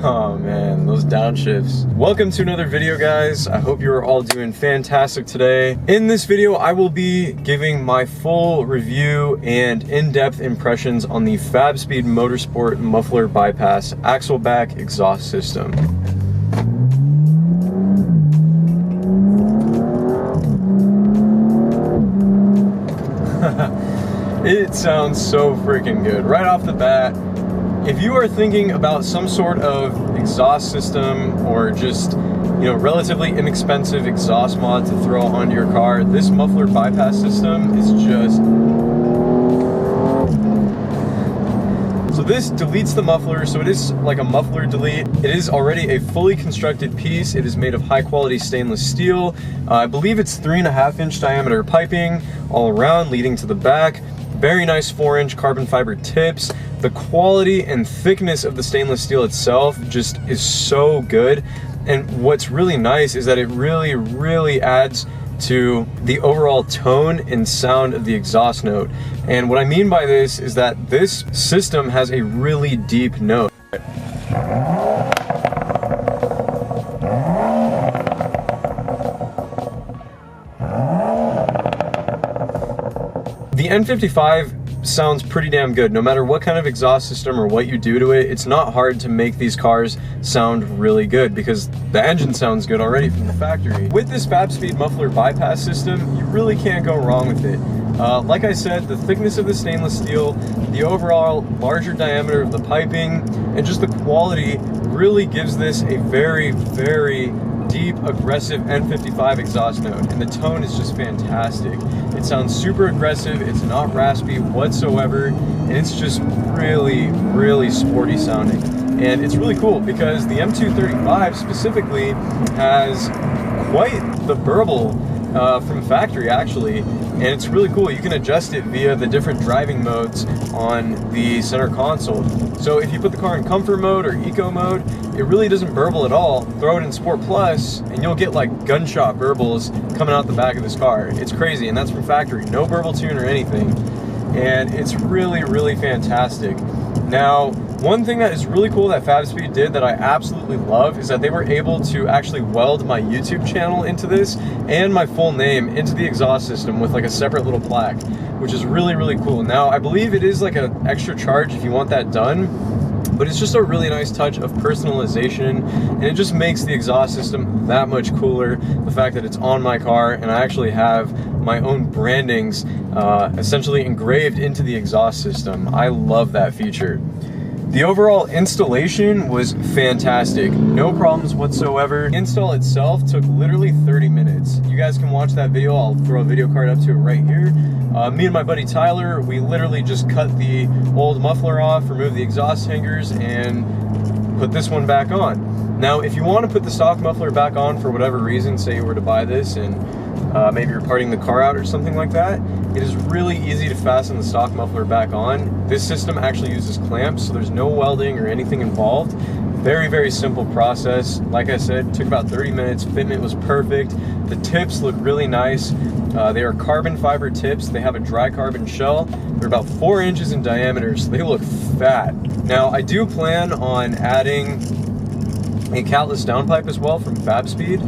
Oh man, those downshifts. Welcome to another video, guys. I hope you're all doing fantastic today. In this video, I will be giving my full review and in-depth impressions on the Fabspeed Motorsport Muffler Bypass Axle-back exhaust system. It sounds so freaking good right off the bat. If you are thinking about some sort of exhaust system or just, you know, relatively inexpensive exhaust mod to throw onto your car, this muffler bypass system is just... So this deletes the muffler, so it is like a muffler delete. It is already a fully constructed piece. It is made of high quality stainless steel. I believe it's 3.5-inch diameter piping all around leading to the back. Very nice 4-inch carbon fiber tips. The quality and thickness of the stainless steel itself just is so good. And what's really nice is that it really adds to the overall tone and sound of the exhaust note. And what I mean by this is that this system has a really deep note. The M235 sounds pretty damn good. No matter what kind of exhaust system or what you do to it, it's not hard to make these cars sound really good because the engine sounds good already from the factory. With this Fabspeed muffler bypass system, you really can't go wrong with it. Like I said, the thickness of the stainless steel, the overall larger diameter of the piping, and just the quality really gives this a very deep, aggressive M235 exhaust note, and the tone is just fantastic. It sounds super aggressive, it's not raspy whatsoever, and it's just really sporty sounding. And it's really cool because the M235 specifically has quite the burble from factory actually, and it's really cool. You can adjust it via the different driving modes on the center console. So if you put the car in comfort mode or eco mode, it really doesn't burble at all. Throw it in Sport Plus and you'll get like gunshot burbles coming out the back of this car. It's crazy, and that's from factory. No burble tune or anything. And it's really fantastic. Now, one thing that is really cool that Fabspeed did that I absolutely love is that they were able to actually weld my YouTube channel into this and my full name into the exhaust system with like a separate little plaque, which is really cool. Now, I believe it is like an extra charge if you want that done, but it's just a really nice touch of personalization, and it just makes the exhaust system that much cooler. The fact that it's on my car and I actually have my own brandings essentially engraved into the exhaust system. I love that feature. The overall installation was fantastic. No problems whatsoever. Install itself took literally 30 minutes. You guys can watch that video. I'll throw a video card up to it right here. Me and my buddy Tyler, we literally just cut the old muffler off, removed the exhaust hangers, and put this one back on. Now, if you want to put the stock muffler back on for whatever reason, say you were to buy this and maybe you're parting the car out or something like that, it is really easy to fasten the stock muffler back on. This system actually uses clamps, so there's no welding or anything involved. Very simple process. Like I said, it took about 30 minutes. Fitment was perfect. The tips look really nice. They are carbon fiber tips. They have a dry carbon shell. They're about 4 inches in diameter, so they look fat. Now, I do plan on adding a catless downpipe as well from Fabspeed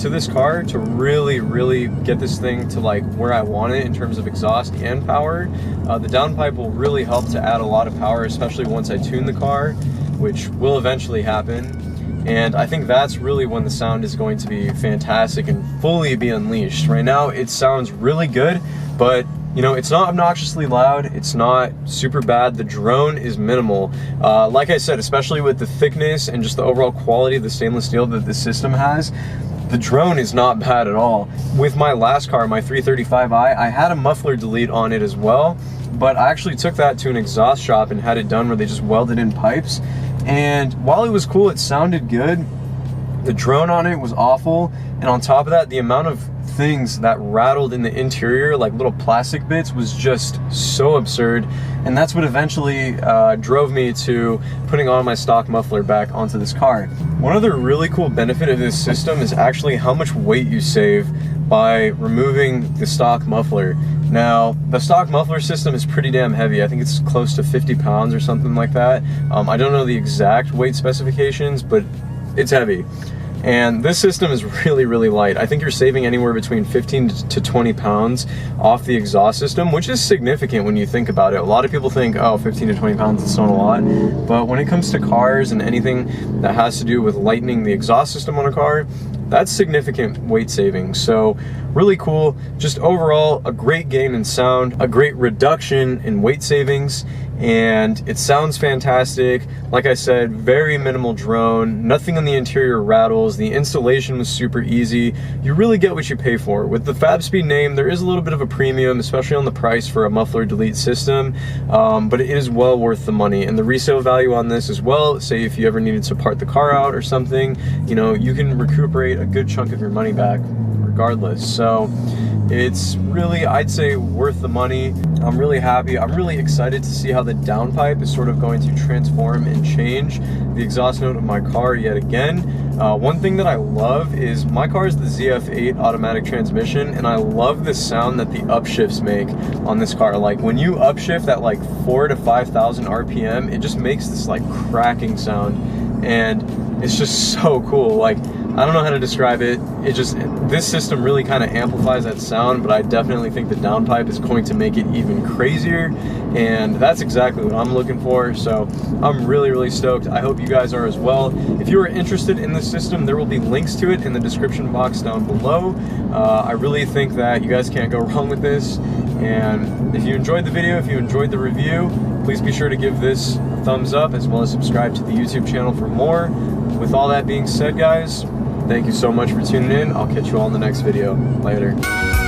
to this car to really get this thing to like where I want it in terms of exhaust and power. The downpipe will really help to add a lot of power, especially once I tune the car, which will eventually happen. And I think that's really when the sound is going to be fantastic and fully be unleashed. Right now it sounds really good, but you know, it's not obnoxiously loud, it's not super bad, the drone is minimal. Like I said, especially with the thickness and just the overall quality of the stainless steel that this system has, the drone is not bad at all. With my last car, my 335i, I had a muffler delete on it as well, but I actually took that to an exhaust shop and had it done where they just welded in pipes. And while it was cool, it sounded good, the drone on it was awful. And on top of that, the amount of things that rattled in the interior, like little plastic bits, was just so absurd. And that's what eventually drove me to putting on my stock muffler back onto this car. One other really cool benefit of this system is actually how much weight you save by removing the stock muffler. Now, the stock muffler system is pretty damn heavy. I think it's close to 50 pounds or something like that. I don't know the exact weight specifications, but it's heavy. And this system is really, really light. I think you're saving anywhere between 15 to 20 pounds off the exhaust system, which is significant when you think about it. A lot of people think, oh, 15 to 20 pounds is not a lot. But when it comes to cars and anything that has to do with lightening the exhaust system on a car, that's significant weight savings. So really cool. Just overall, a great gain in sound, a great reduction in weight savings, and it sounds fantastic. Like I said, very minimal drone, nothing on the interior rattles. The installation was super easy. You really get what you pay for. With the Fabspeed name, there is a little bit of a premium, especially on the price for a muffler delete system, but it is well worth the money. And the resale value on this as well, say if you ever needed to part the car out or something, you know, you can recuperate a good chunk of your money back regardless. So it's really, I'd say, worth the money. I'm really happy. I'm really excited to see how the downpipe is sort of going to transform and change the exhaust note of my car yet again. One thing that I love is my car is the ZF8 automatic transmission, and I love the sound that the upshifts make on this car. Like when you upshift at like 4,000 to 5,000 RPM, it just makes this like cracking sound, and it's just so cool. Like, I don't know how to describe it. This system really kind of amplifies that sound, but I definitely think the downpipe is going to make it even crazier, and that's exactly what I'm looking for. So I'm really, really stoked. I hope you guys are as well. If you are interested in this system, there will be links to it in the description box down below. I really think that you guys can't go wrong with this. And if you enjoyed the video, if you enjoyed the review, please be sure to give this a thumbs up, as well as subscribe to the YouTube channel for more. With all that being said, guys, thank you so much for tuning in. I'll catch you all in the next video. Later.